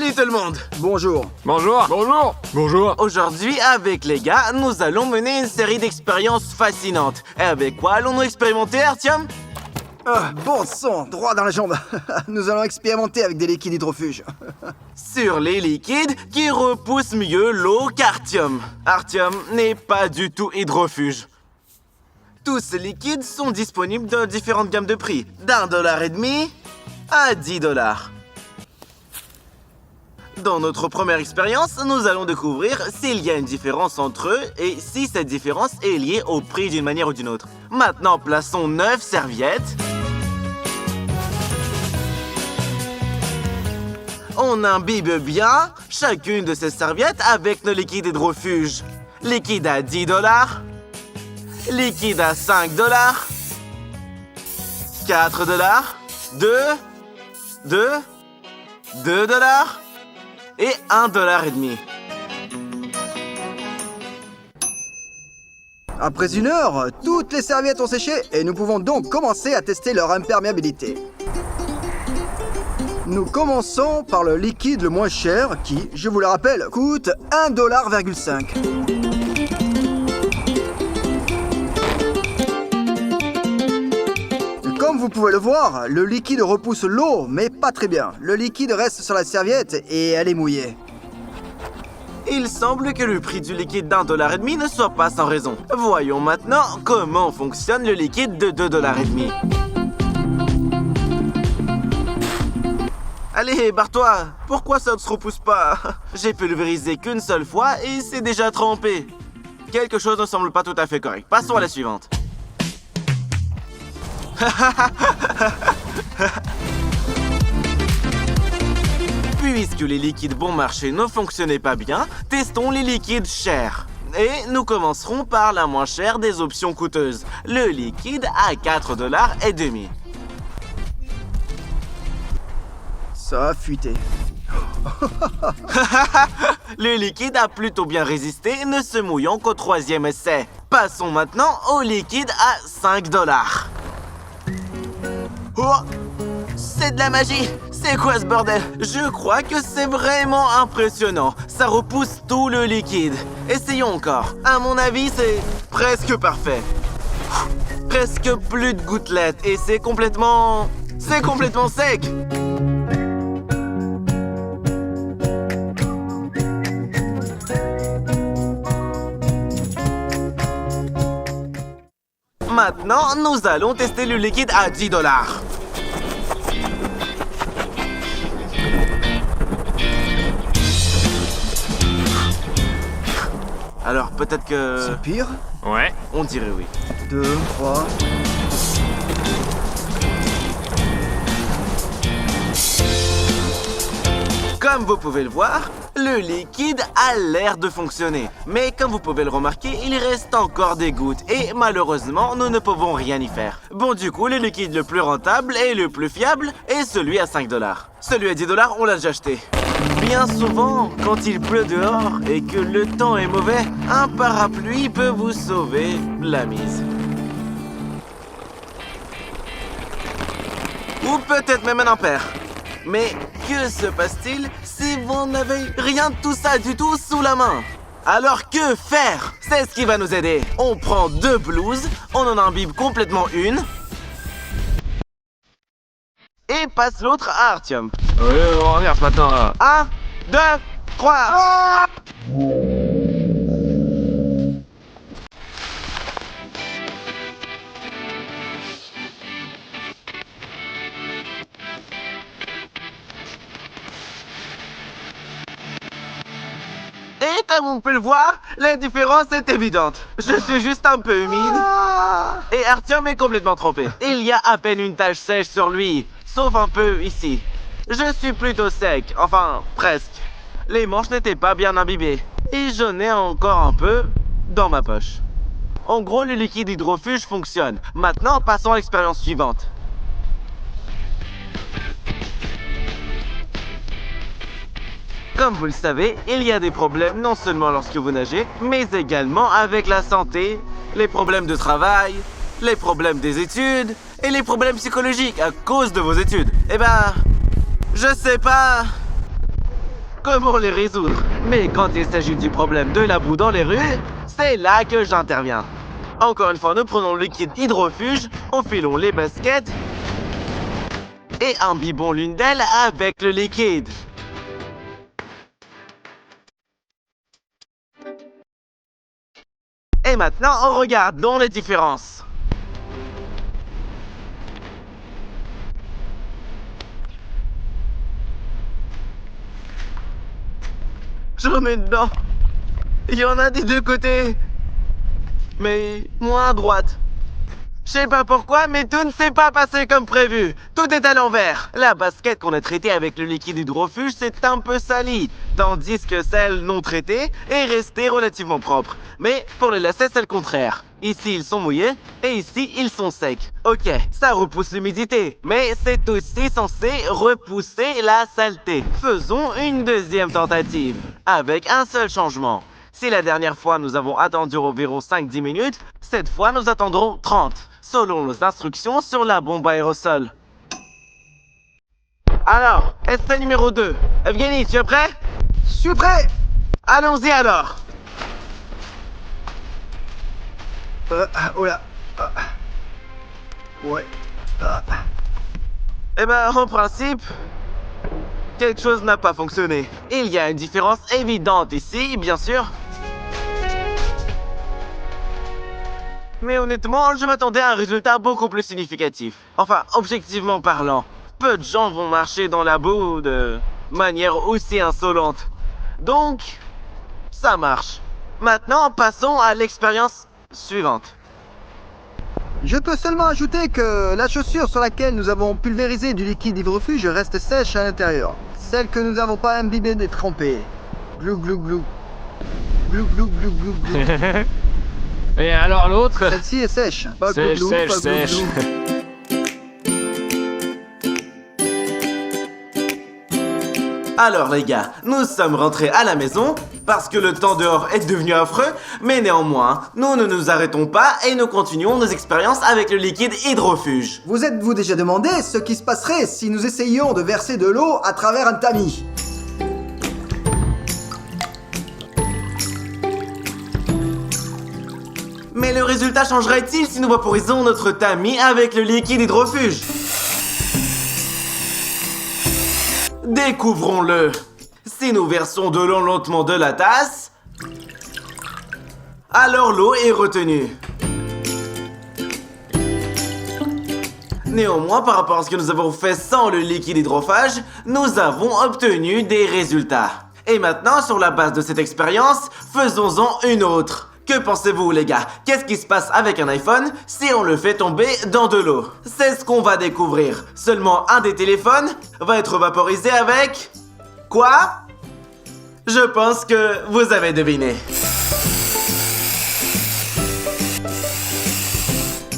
Salut tout le monde! Bonjour. Bonjour. Bonjour. Bonjour. Aujourd'hui, avec les gars, nous allons mener une série d'expériences fascinantes. Et avec quoi allons-nous expérimenter, Artyom? Bon sang, droit dans la jambe. Nous allons expérimenter avec des liquides hydrofuges. Sur les liquides qui repoussent mieux l'eau qu'Artyom. Artyom n'est pas du tout hydrofuge. Tous ces liquides sont disponibles dans différentes gammes de prix, d'1,50$ à 10$. Dans notre première expérience, nous allons découvrir s'il y a une différence entre eux et si cette différence est liée au prix d'une manière ou d'une autre. Maintenant, plaçons 9 serviettes. On imbibe bien chacune de ces serviettes avec nos liquides hydrofuges. Liquide à 10$, liquide à 5$, 4$, 2$ et 1,50$. Après une heure, toutes les serviettes ont séché et nous pouvons donc commencer à tester leur imperméabilité. Nous commençons par le liquide le moins cher qui, je vous le rappelle, coûte 1,5$. Comme vous pouvez le voir, le liquide repousse l'eau, mais pas très bien. Le liquide reste sur la serviette et elle est mouillée. Il semble que le prix du liquide d'1,50$ ne soit pas sans raison. Voyons maintenant comment fonctionne le liquide de 2,50$. Allez, barre-toi! Pourquoi ça ne se repousse pas? J'ai pulvérisé qu'une seule fois et c'est déjà trempé. Quelque chose ne semble pas tout à fait correct. Passons à la suivante. Puisque les liquides bon marché ne fonctionnaient pas bien, testons les liquides chers. Et nous commencerons par la moins chère des options coûteuses, le liquide à 4,50$. Ça a fuité. Le liquide a plutôt bien résisté, ne se mouillant qu'au 3e essai. Passons maintenant au liquide à 5$. Oh! C'est de la magie! C'est quoi ce bordel? Je crois que c'est vraiment impressionnant. Ça repousse tout le liquide. Essayons encore. À mon avis, c'est presque parfait. Presque plus de gouttelettes et c'est complètement sec. Maintenant, nous allons tester le liquide à 10$. Alors, peut-être que... C'est pire. Ouais. On dirait oui. 2, 3... Comme vous pouvez le voir, le liquide a l'air de fonctionner. Mais comme vous pouvez le remarquer, il reste encore des gouttes. Et malheureusement, nous ne pouvons rien y faire. Bon, du coup, le liquide le plus rentable et le plus fiable est celui à 5$. Celui à 10$, on l'a déjà acheté. Bien souvent, quand il pleut dehors et que le temps est mauvais, un parapluie peut vous sauver la mise. Ou peut-être même un ampère. Mais que se passe-t-il si vous n'avez rien de tout ça du tout sous la main? Alors que faire? C'est ce qui va nous aider. On prend 2 blouses, on en imbibe complètement une et passe l'autre à Artyom. On regarde maintenant là. 1, 2, 3. Et comme on peut le voir, la différence est évidente. Je suis juste un peu humide. Et Artyom est complètement trempé. Il y a à peine une tache sèche sur lui, sauf un peu ici. Je suis plutôt sec, enfin presque. Les manches n'étaient pas bien imbibées. Et j'en ai encore un peu dans ma poche. En gros, le liquide hydrofuge fonctionne. Maintenant, passons à l'expérience suivante. Comme vous le savez, il y a des problèmes non seulement lorsque vous nagez, mais également avec la santé, les problèmes de travail, les problèmes des études et les problèmes psychologiques à cause de vos études. Eh ben, je sais pas... comment les résoudre. Mais quand il s'agit du problème de la boue dans les rues, c'est là que j'interviens. Encore une fois, nous prenons le liquide hydrofuge, enfilons les baskets et imbibons l'une d'elles avec le liquide. Et maintenant, regardons les différences. Je remets dedans. Il y en a des deux côtés. Mais moins à droite. Je sais pas pourquoi, mais tout ne s'est pas passé comme prévu. Tout est à l'envers. La basket qu'on a traitée avec le liquide hydrofuge s'est un peu salie, tandis que celle non traitée est restée relativement propre. Mais pour les lacets, c'est le contraire. Ici, ils sont mouillés, et ici, ils sont secs. Ok, ça repousse l'humidité, mais c'est aussi censé repousser la saleté. Faisons une deuxième tentative, avec un seul changement. Si la dernière fois nous avons attendu environ 5-10 minutes, cette fois nous attendrons 30, selon nos instructions sur la bombe aérosol. Alors, essai numéro 2. Evgeny, tu es prêt? Je suis prêt. Allons-y alors. Oh là. Ouais. Eh ben, en principe, quelque chose n'a pas fonctionné. Il y a une différence évidente ici, bien sûr. Mais honnêtement, je m'attendais à un résultat beaucoup plus significatif. Enfin, objectivement parlant, peu de gens vont marcher dans la boue de manière aussi insolente. Donc, ça marche. Maintenant, passons à l'expérience suivante. Je peux seulement ajouter que la chaussure sur laquelle nous avons pulvérisé du liquide hydrofuge reste sèche à l'intérieur. Celle que nous n'avons pas imbibée et trempée. Glou glou glou. Glou glou glou glou glou. Et alors l'autre? Celle-ci est sèche. Pas Sèche, glou glou, sèche, pas glou sèche. glou. Alors les gars, nous sommes rentrés à la maison parce que le temps dehors est devenu affreux, mais néanmoins, nous ne nous arrêtons pas et nous continuons nos expériences avec le liquide hydrofuge. Vous êtes-vous déjà demandé ce qui se passerait si nous essayions de verser de l'eau à travers un tamis? Mais le résultat changerait-il si nous vaporisons notre tamis avec le liquide hydrofuge? Découvrons-le. Si nous versons de l'eau lentement de la tasse, alors l'eau est retenue. Néanmoins, par rapport à ce que nous avons fait sans le liquide hydrophage, nous avons obtenu des résultats. Et maintenant, sur la base de cette expérience, faisons-en une autre. Que pensez-vous les gars? Qu'est-ce qui se passe avec un iPhone si on le fait tomber dans de l'eau? C'est ce qu'on va découvrir. Seulement un des téléphones va être vaporisé avec... Quoi? Je pense que vous avez deviné.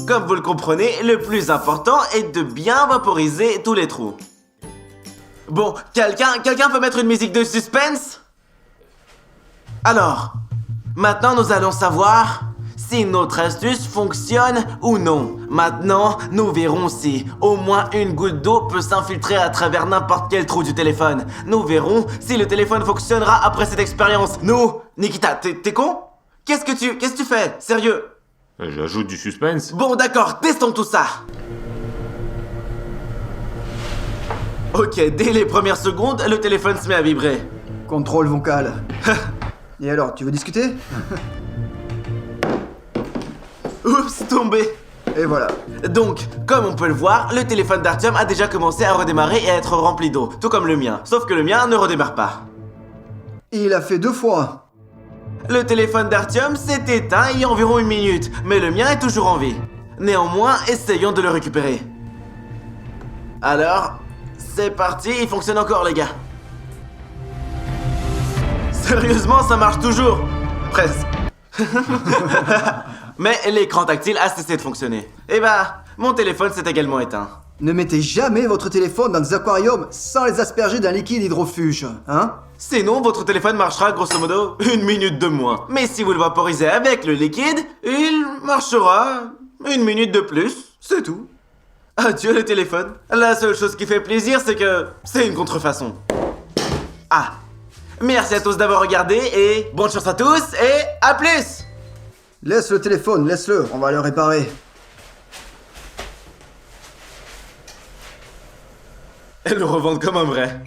Comme vous le comprenez, le plus important est de bien vaporiser tous les trous. Bon, quelqu'un peut mettre une musique de suspense? Alors... Maintenant, nous allons savoir si notre astuce fonctionne ou non. Maintenant, nous verrons si au moins une goutte d'eau peut s'infiltrer à travers n'importe quel trou du téléphone. Nous verrons si le téléphone fonctionnera après cette expérience. Nous, Nikita, t'es con? Qu'est-ce que tu fais? Sérieux? J'ajoute du suspense. Bon, d'accord, testons tout ça. Ok, dès les premières secondes, le téléphone se met à vibrer. Contrôle vocal. Et alors, tu veux discuter? Oups, tombé. Et voilà. Donc, comme on peut le voir, le téléphone d'Artyom a déjà commencé à redémarrer et à être rempli d'eau, tout comme le mien. Sauf que le mien ne redémarre pas. Il a fait 2 fois. Le téléphone d'Artyom s'est éteint il y a environ 1 minute, mais le mien est toujours en vie. Néanmoins, essayons de le récupérer. Alors, c'est parti, il fonctionne encore les gars. Sérieusement, ça marche toujours. Presque. Mais l'écran tactile a cessé de fonctionner. Et bah, mon téléphone s'est également éteint. Ne mettez jamais votre téléphone dans des aquariums sans les asperger d'un liquide hydrofuge, hein? Sinon, votre téléphone marchera grosso modo 1 minute de moins. Mais si vous le vaporisez avec le liquide, il marchera 1 minute de plus. C'est tout. Adieu le téléphone. La seule chose qui fait plaisir, c'est que c'est une contrefaçon. Ah. Merci à tous d'avoir regardé et bonne chance à tous et à plus. Laisse le téléphone, laisse-le, on va le réparer. Elles le revendent comme un vrai.